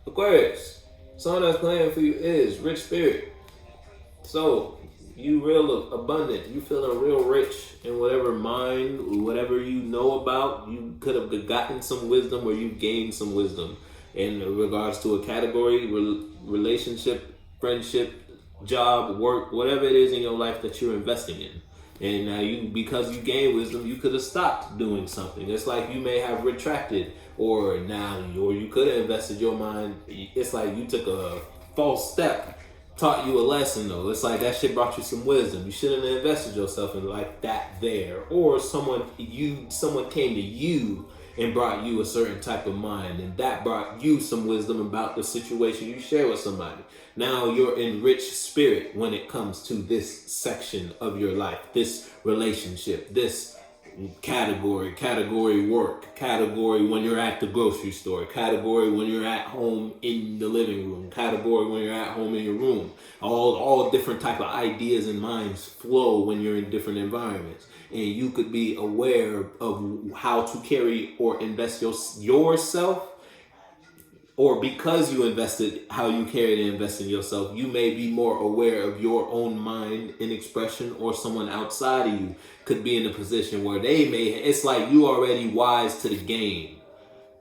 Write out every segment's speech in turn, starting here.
Aquarius, song that's playing for you is Rich Spirit. So, you real abundant. You feeling real rich in whatever mind, whatever you know about. You could have gotten some wisdom or you've gained some wisdom in regards to a category, relationship, friendship, job, work, whatever it is in your life that you're investing in. And now you, because you gained wisdom, you could have stopped doing something. It's like you may have retracted, or you could have invested your mind. It's like you took a false step, taught you a lesson though. It's like that shit brought you some wisdom. You shouldn't have invested yourself in like that there. Or someone came to you and brought you a certain type of mind, and that brought you some wisdom about the situation you share with somebody. Now you're in rich spirit when it comes to this section of your life, this relationship, this category work, category when you're at the grocery store, category when you're at home in the living room, category when you're at home in your room. All different type of ideas and minds flow when you're in different environments, and you could be aware of how to carry or invest yourself. Or because you invested, how you carried and invest in yourself, you may be more aware of your own mind in expression, or someone outside of you could be in a position where it's like you already wise to the game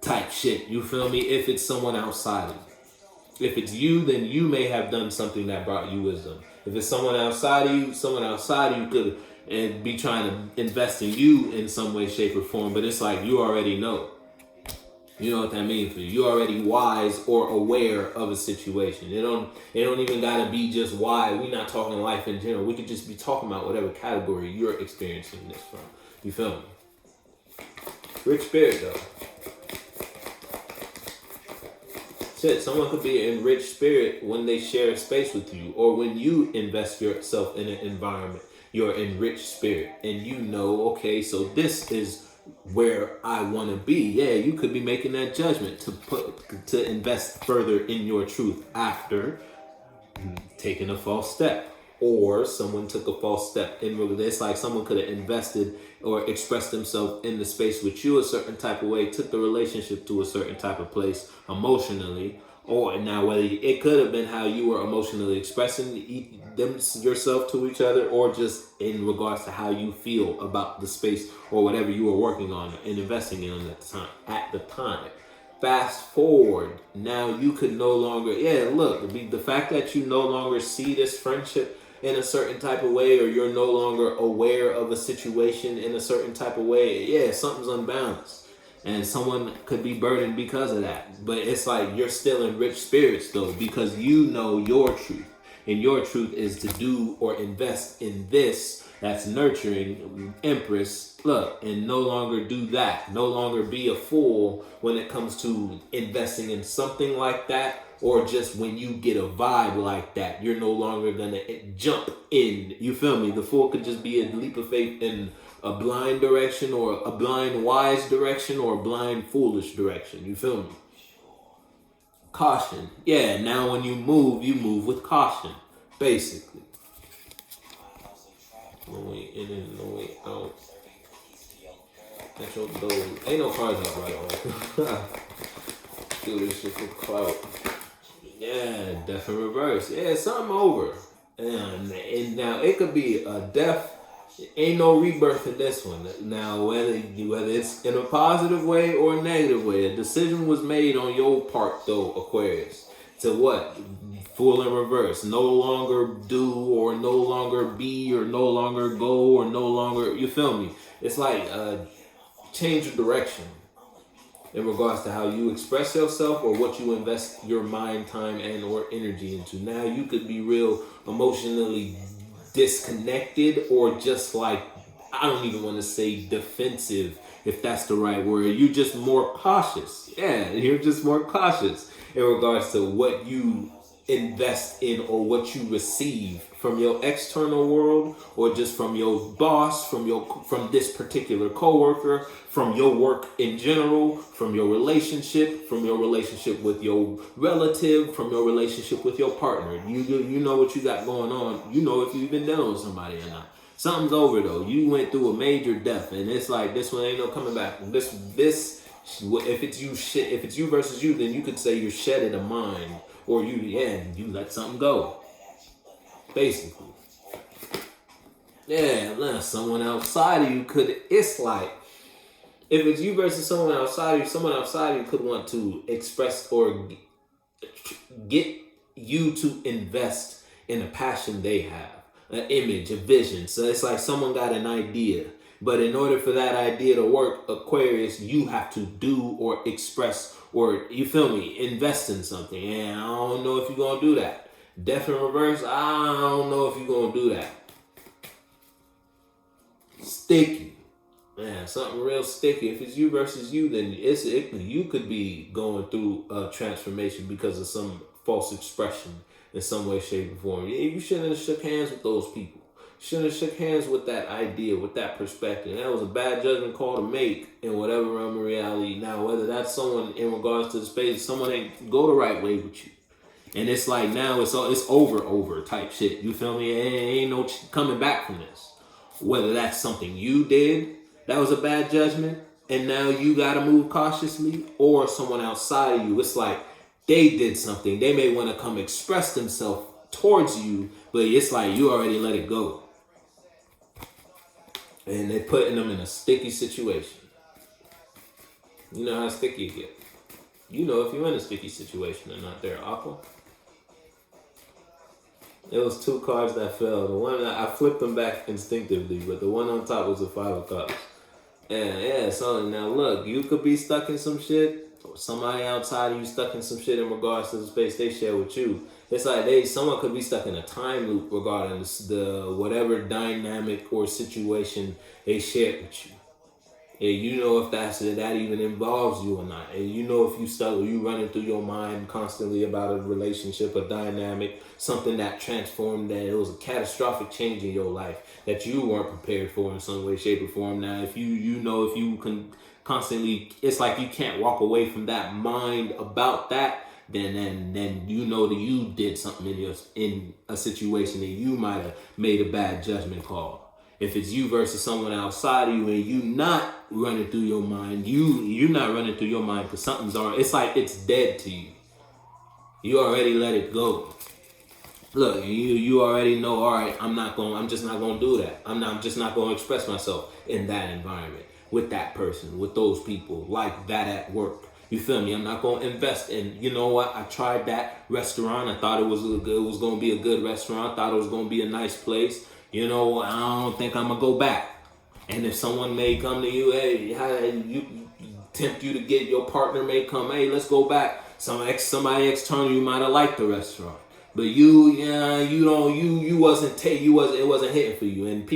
type shit. You feel me? If it's someone outside of you. If it's you, then you may have done something that brought you wisdom. If it's someone outside of you could and be trying to invest in you in some way, shape, or form. But it's like you already know. You know what that means for you. You're already wise or aware of a situation. It don't even gotta be just why. We're not talking life in general. We could just be talking about whatever category you're experiencing this from. You feel me? Rich spirit though. Shit, someone could be in rich spirit when they share space with you, or when you invest yourself in an environment. You're in rich spirit, and you know, okay, so this is where I want to be. Yeah, you could be making that judgment to invest further in your truth after taking a false step, or someone took a false step in. It's like someone could have invested or expressed themselves in the space with you a certain type of way, took the relationship to a certain type of place emotionally. Or now, whether it could have been how you were emotionally expressing yourself to each other, or just in regards to how you feel about the space or whatever you were working on and investing in at the time. Fast forward, now you could no longer, the fact that you no longer see this friendship in a certain type of way, or you're no longer aware of a situation in a certain type of way, something's unbalanced. And someone could be burdened because of that. But it's like you're still in rich spirits though, because you know your truth. And your truth is to do or invest in this that's nurturing, Empress. Look, and no longer do that. No longer be a fool when it comes to investing in something like that, or just when you get a vibe like that, you're no longer gonna jump in. You feel me? The fool could just be a leap of faith in a blind direction, or a blind wise direction, or a blind foolish direction. You feel me? Caution. Yeah, now when you move with caution, basically. No way in and no way out. That's your door. Ain't no cars out right away. Do this shit for clout. Yeah, death in reverse. Yeah, something over. And now it could be a death. Ain't no rebirth in this one. Now, whether it's in a positive way or a negative way, a decision was made on your part, though, Aquarius. To what? Full in reverse. No longer do, or no longer be, or no longer go, or no longer. You feel me? It's like change of direction in regards to how you express yourself, or what you invest your mind, time, and or energy into. Now you could be real emotionally disconnected, or just like, I don't even want to say defensive, if that's the right word. You're just more cautious. Yeah, you're just more cautious in regards to what you invest in, or what you receive from your external world, or just from your boss, from this particular coworker, from your work in general, from your relationship with your relative, from your relationship with your partner. You know what you got going on. You know if you've been dealing with somebody or not. Something's over though. You went through a major death, and it's like this one ain't no coming back. This If it's you versus you, then you could say you're shedding a mind, or you let something go. Basically. Yeah, someone outside of you could, it's like, if it's you versus someone outside of you, someone outside of you could want to express or get you to invest in a passion they have, an image, a vision. So it's like someone got an idea, but in order for that idea to work, Aquarius, you have to do or express or, you feel me, invest in something. And I don't know if you're going to do that. Death in reverse, I don't know if you're going to do that. Sticky. Man, something real sticky. If it's you versus you, then you could be going through a transformation because of some false expression in some way, shape, or form. You shouldn't have shook hands with those people. You shouldn't have shook hands with that idea, with that perspective. That was a bad judgment call to make in whatever realm of reality. Now, whether that's someone in regards to the space, someone ain't go the right way with you. And it's like now it's over type shit. You feel me? Ain't no coming back from this. Whether that's something you did that was a bad judgment, and now you gotta move cautiously, or someone outside of you, it's like they did something. They may want to come express themselves towards you, but it's like you already let it go. And they're putting them in a sticky situation. You know how sticky it gets. You know if you're in a sticky situation or not there, Aqua. There was two cards that fell. The one I flipped them back instinctively, but the one on top was a 5 of Cups. So now look, you could be stuck in some shit, or somebody outside of you stuck in some shit in regards to the space they share with you. It's like someone could be stuck in a time loop regarding the whatever dynamic or situation they shared with you. And you know if that even involves you or not. And you know if you running through your mind constantly about a relationship, a dynamic, something that transformed, that it was a catastrophic change in your life that you weren't prepared for in some way, shape, or form. Now, if you can constantly, it's like you can't walk away from that mind about that, then you know that you did something in a situation that you might have made a bad judgment call. If it's you versus someone outside of you and you not running through your mind, you're not running through your mind because something's already, it's like it's dead to you. You already let it go. Look, you already know, all right, I'm just not going to do that. I'm just not going to express myself in that environment, with that person, with those people, like that at work. You feel me? I'm not going to invest in, you know what? I tried that restaurant. I thought it was going to be a good restaurant. I thought it was going to be a nice place. You know, I don't think I'm going to go back. And if someone may come to you, you tempt you to get, your partner may come, hey, let's go back. Somebody external, you might have liked the restaurant. But it wasn't hitting for you. And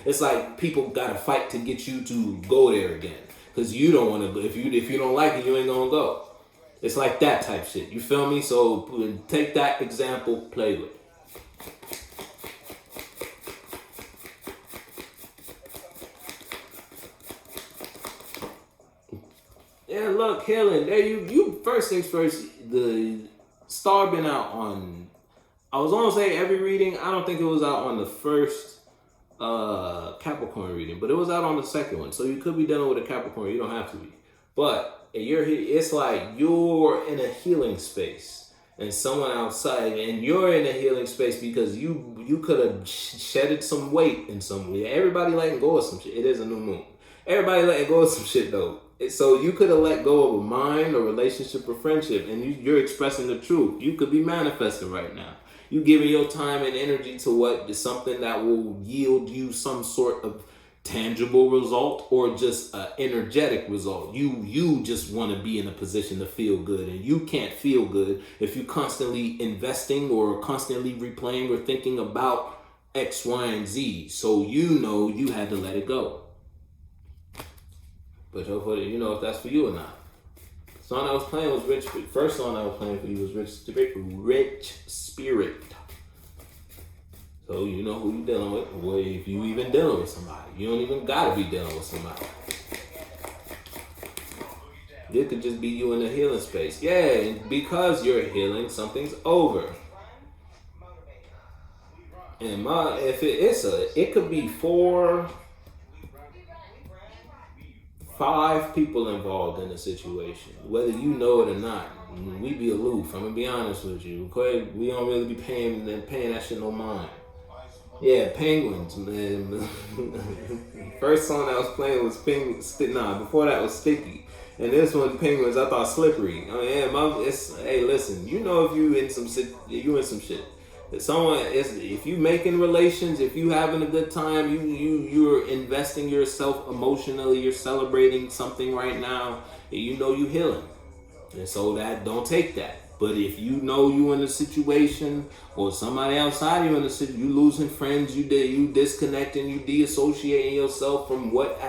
it's like people got to fight to get you to go there again. Because you don't want to go. If you don't like it, you ain't going to go. It's like that type shit. You feel me? So take that example, play with it. Yeah, look, healing. There you first things first, the star been out on, I was gonna say every reading. I don't think it was out on the first Capricorn reading, but it was out on the second one. So you could be dealing with a Capricorn, you don't have to be. But it's like you're in a healing space and someone outside, and you're in a healing space because you could have shedded some weight in some way. Everybody letting go of some shit. It is a new moon. Everybody letting go of some shit though. So you could have let go of a mind, or relationship, or friendship, and you're expressing the truth. You could be manifesting right now. You giving your time and energy to something that will yield you some sort of tangible result, or just an energetic result. You just want to be in a position to feel good, and you can't feel good if you constantly investing or constantly replaying or thinking about X, Y, and Z. So you know you had to let it go. But you know if that's for you or not. The song I was playing was Rich. First song I was playing for you was Rich Spirit. So you know who you dealing with. Well, if you even dealing with somebody, you don't even gotta be dealing with somebody. It could just be you in a healing space. Yeah, and because you're healing, something's over. And it could be 5 people involved in a situation, whether you know it or not. We be aloof. I'm gonna be honest with you. Okay? We don't really be paying that shit no mind. Yeah, penguins, man. First song I was playing was Penguins. Nah, before that was Sticky. And this one, Penguins, I thought Slippery. Oh yeah, hey, listen. You know if you in some shit. If you making relations, if you having a good time, you're investing yourself emotionally. You're celebrating something right now. And you know you healing. And so that don't take that. But if you know you in a situation or somebody outside you in a situation, you losing friends, you disconnecting, you deassociating yourself from what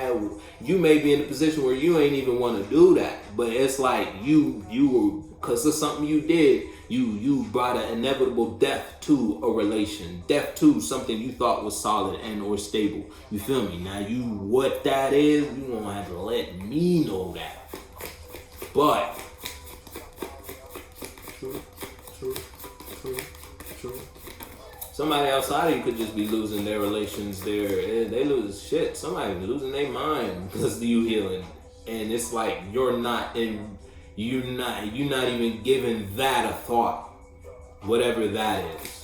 you may be in a position where you ain't even want to do that. But it's like you were, because of something you did, you brought an inevitable death to a relation, death to something you thought was solid and or stable. You feel me? Now what that is, you gonna have to let me know that. But True. Somebody outside of you could just be losing their relations. They lose shit. Somebody losing their mind because you healing, and it's like you're not even giving that a thought, whatever that is.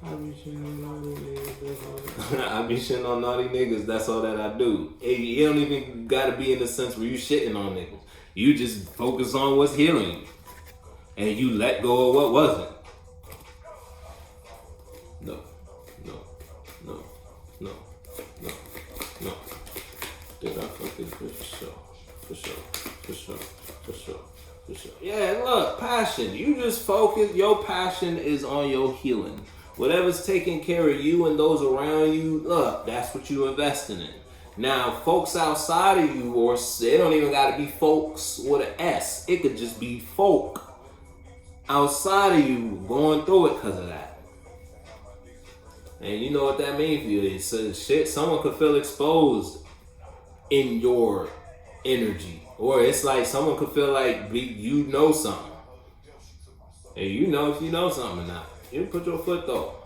I be shitting on naughty niggas. That's all that I do. You don't even gotta be in the sense where you shitting on niggas. You just focus on what's healing you, and you let go of what wasn't. No. Did I fucking for sure. Yeah, look, passion. You just focus. Your passion is on your healing. Whatever's taking care of you and those around you, look, that's what you're investing in. Now, folks outside of you, or it don't even got to be folks with an S. It could just be folk outside of you going through it because of that. And you know what that means for you. It's someone could feel exposed in your energy. Or it's like someone could feel like you know something. And you know if you know something or not. You put your foot though.